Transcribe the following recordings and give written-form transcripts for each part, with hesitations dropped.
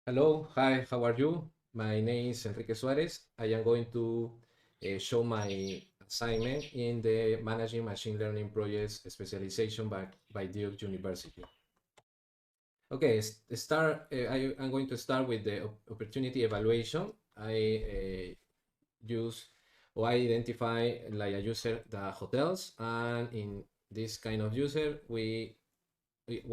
Hello, hi, how are you? My name is Enrique Suarez. I am going to show my assignment in the Managing Machine Learning Projects specialization by Duke University. Okay, I'm going to start with the opportunity evaluation. I use or I identify like a user the hotels, and in this kind of user,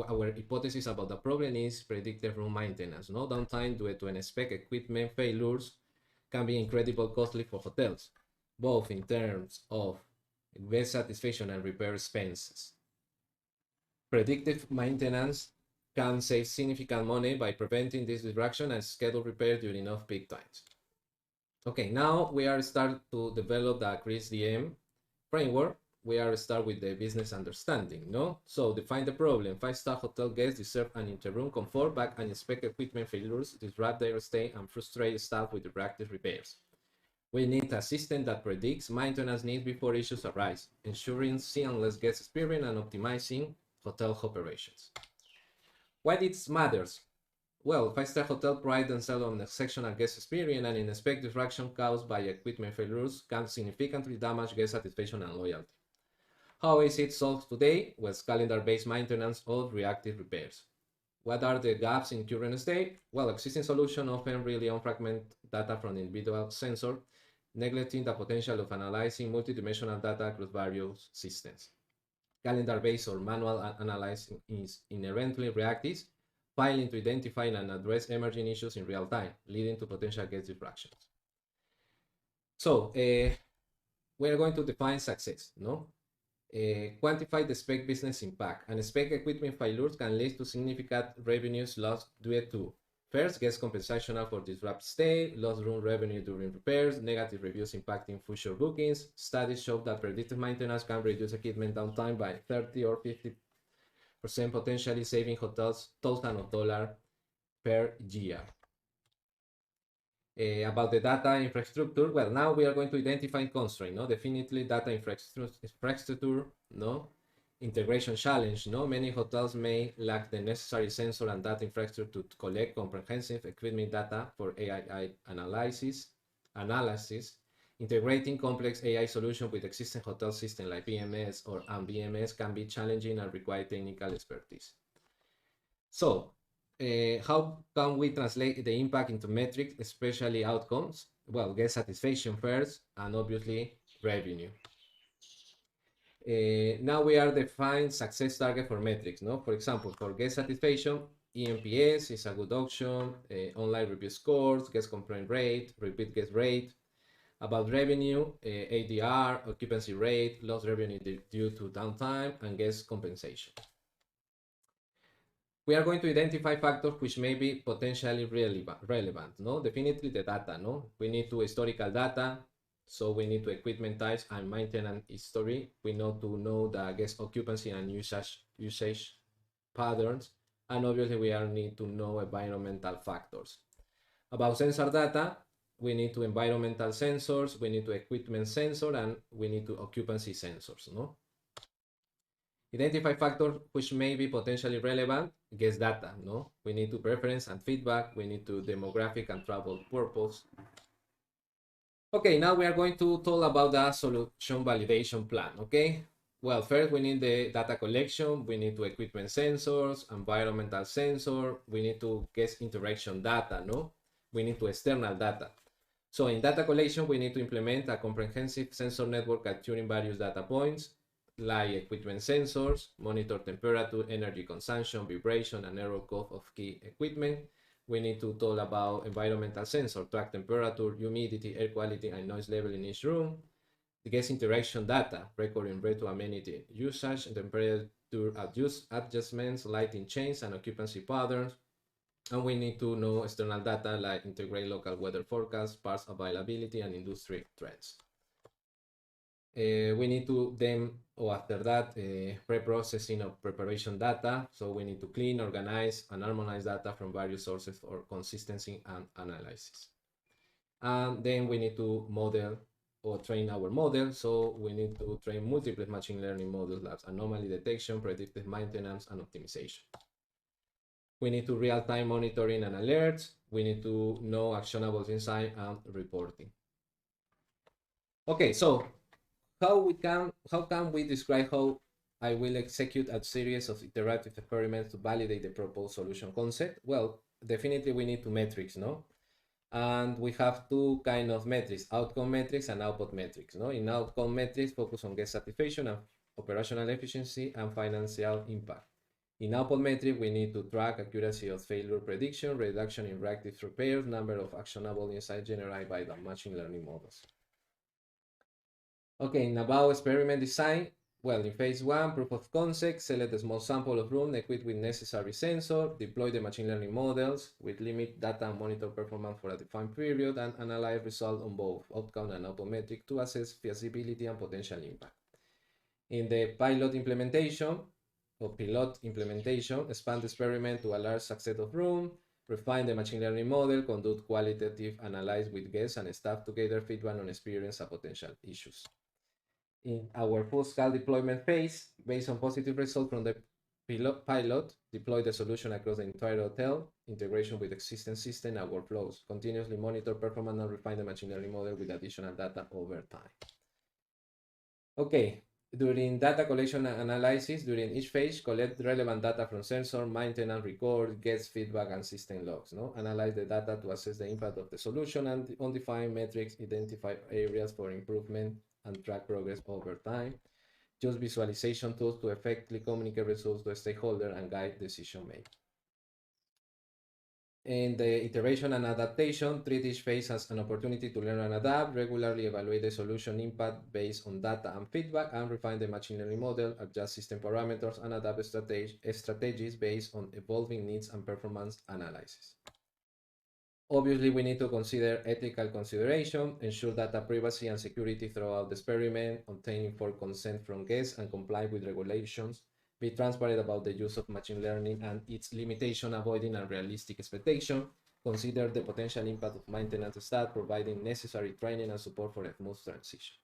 our hypothesis about the problem is predictive room maintenance. No downtime due to unexpected equipment failures can be incredibly costly for hotels, both in terms of guest satisfaction and repair expenses. Predictive maintenance can save significant money by preventing this disruption and schedule repair during off-peak times. Okay, now we are start to develop the CRISDM framework. We are start with the business understanding, no? So define the problem. Five-star hotel guests deserve an interim comfort, but unexpected equipment failures disrupt their stay and frustrate staff with reactive repairs. We need a system that predicts maintenance needs before issues arise, ensuring seamless guest experience and optimizing hotel operations. Why this matters? Well, five-star hotel pride themselves on exceptional guest experience, and unexpected disruption caused by equipment failures can significantly damage guest satisfaction and loyalty. How is it solved today? With calendar-based maintenance or reactive repairs. What are the gaps in current state? Well, existing solutions often rely on fragment data from individual sensors, neglecting the potential of analyzing multidimensional data across various systems. Calendar-based or manual analysis is inherently reactive, failing to identify and address emerging issues in real time, leading to potential guest disruptions. So, we are going to define success, no? Quantify the spec business impact. And spec equipment failures can lead to significant revenues lost due to first, guest compensation for disrupted stay, lost room revenue during repairs, negative reviews impacting future bookings. Studies show that predictive maintenance can reduce equipment downtime by 30 or 50%, potentially saving hotels thousands of dollars per year. About the data infrastructure, well, now we are going to identify constraint, no? Definitely data infrastructure, no? Integration challenge, no? Many hotels may lack the necessary sensor and data infrastructure to collect comprehensive equipment data for AI analysis. Integrating complex AI solutions with existing hotel systems like PMS or BMS can be challenging and require technical expertise. So, how can we translate the impact into metrics, especially outcomes? Well, guest satisfaction first, and obviously revenue. Now we are defined success target for metrics. No, for example, for guest satisfaction, ENPS is a good option. Online review scores, guest complaint rate, repeat guest rate. About revenue, ADR, occupancy rate, lost revenue due to downtime, and guest compensation. We are going to identify factors which may be potentially relevant, no? Definitely the data, no? We need to historical data, so we need to equipment types and maintenance history. We need to know the guest occupancy and usage patterns, and obviously we need to know environmental factors. About sensor data, we need to environmental sensors, we need to equipment sensor, and we need to occupancy sensors, no? Identify factors which may be potentially relevant, guest data, no? We need to preference and feedback, we need to demographic and travel purpose. Okay, now we are going to talk about the solution validation plan, okay? Well, first we need the data collection, we need to equipment sensors, environmental sensor, we need to guest interaction data, no? We need to external data. So in data collection, we need to implement a comprehensive sensor network capturing various data points, like equipment sensors, monitor temperature, energy consumption, vibration, and error code of key equipment. We need to talk about environmental sensor, track temperature, humidity, air quality, and noise level in each room. The guest interaction data, recording retro amenity usage, temperature adjustments, lighting change, and occupancy patterns. And we need to know external data like integrate local weather forecasts, parts availability, and industry trends. We need to then, or after that, pre-processing of preparation data. So we need to clean, organize, and harmonize data from various sources for consistency and analysis. And then we need to model or train our model. So we need to train multiple machine learning models like anomaly detection, predictive maintenance, and optimization. We need to real-time monitoring and alerts. We need to know actionable insight and reporting. Okay, so how can we describe how I will execute a series of iterative experiments to validate the proposed solution concept? Well, definitely we need two metrics, no? And we have two kind of metrics, outcome metrics and output metrics, no? In outcome metrics, focus on guest satisfaction and operational efficiency and financial impact. In output metric, we need to track accuracy of failure prediction, reduction in reactive repairs, number of actionable insights generated by the machine learning models. Okay, in about experiment design, well, in phase one, proof of concept, select a small sample of room equipped with necessary sensor, deploy the machine learning models with limit data and monitor performance for a defined period, and analyze results on both outcome and output metric to assess feasibility and potential impact. In the pilot implementation, expand the experiment to a large subset of room, refine the machine learning model, conduct qualitative analysis with guests and staff to gather feedback on experience and potential issues. In our full-scale deployment phase, based on positive results from the pilot, deploy the solution across the entire hotel, integration with existing system and workflows, continuously monitor performance and refine the machine learning model with additional data over time. Okay, during data collection and analysis, during each phase, collect relevant data from sensor, maintenance, record, guest feedback, and system logs. No? Analyze the data to assess the impact of the solution and undefined metrics, identify areas for improvement, and track progress over time. Use visualization tools to effectively communicate results to stakeholders and guide decision making. In the iteration and adaptation, treat each phase as an opportunity to learn and adapt, regularly evaluate the solution impact based on data and feedback, and refine the machine learning model, adjust system parameters, and adapt strategies based on evolving needs and performance analysis. Obviously, we need to consider ethical consideration, ensure data privacy and security throughout the experiment, obtain informed consent from guests, and comply with regulations. Be transparent about the use of machine learning and its limitation, avoiding unrealistic expectation. Consider the potential impact of maintenance staff, providing necessary training and support for a smooth transition.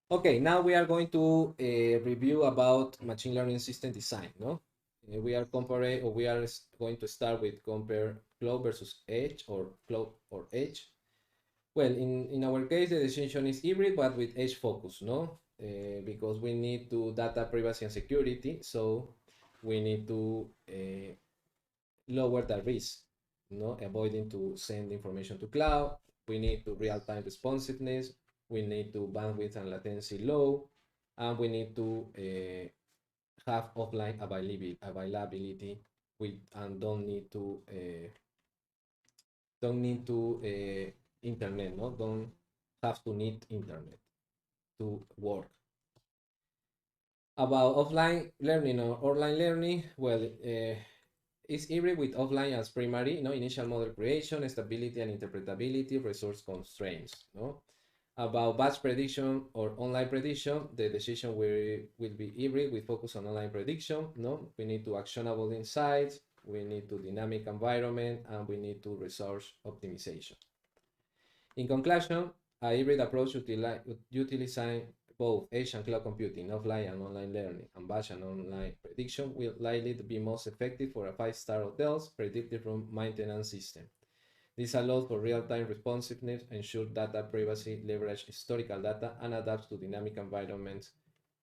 Okay, now we are going to review about machine learning system design. No, we are going to start with compare cloud versus edge, or cloud or edge. Well, in our case, the decision is hybrid, but with edge focus. No. Because we need to data privacy and security, so we need to lower the risk, avoiding to send information to cloud. We need to real-time responsiveness. We need to bandwidth and latency low, and we need to have offline availability. And don't need to internet. No, don't have to need internet to work. About offline learning or online learning, well, it's hybrid with offline as primary, initial model creation, stability and interpretability, resource constraints. About batch prediction or online prediction, the decision will be hybrid with focus on online prediction. We need to actionable insights, we need to dynamic environment, and we need to resource optimization. In conclusion, a hybrid approach utilizing both edge and cloud computing, offline and online learning, and batch and online prediction will likely be most effective for a 5-star hotel's predictive room maintenance system. This allows for real-time responsiveness, ensure data privacy, leverage historical data, and adapts to dynamic environments,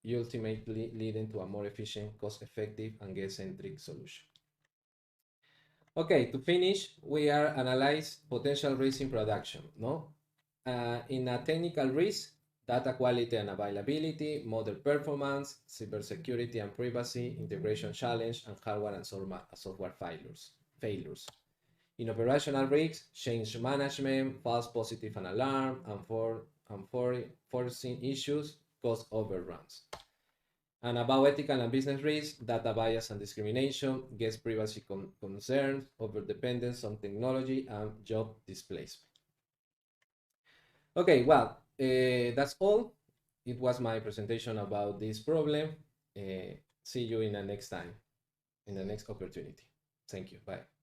ultimately leading to a more efficient, cost-effective, and guest-centric solution. Okay, to finish, we are analyze potential risks in production. In a technical risk, data quality and availability, model performance, cybersecurity and privacy, integration challenge, and hardware and software failures. In operational risks, change management, false positive and alarm, and forcing issues, cost overruns. And about ethical and business risks, data bias and discrimination, guest privacy concerns, overdependence on technology, and job displacement. Okay, well, that's all. It was my presentation about this problem. See you in the next time, in the next opportunity. Thank you. Bye.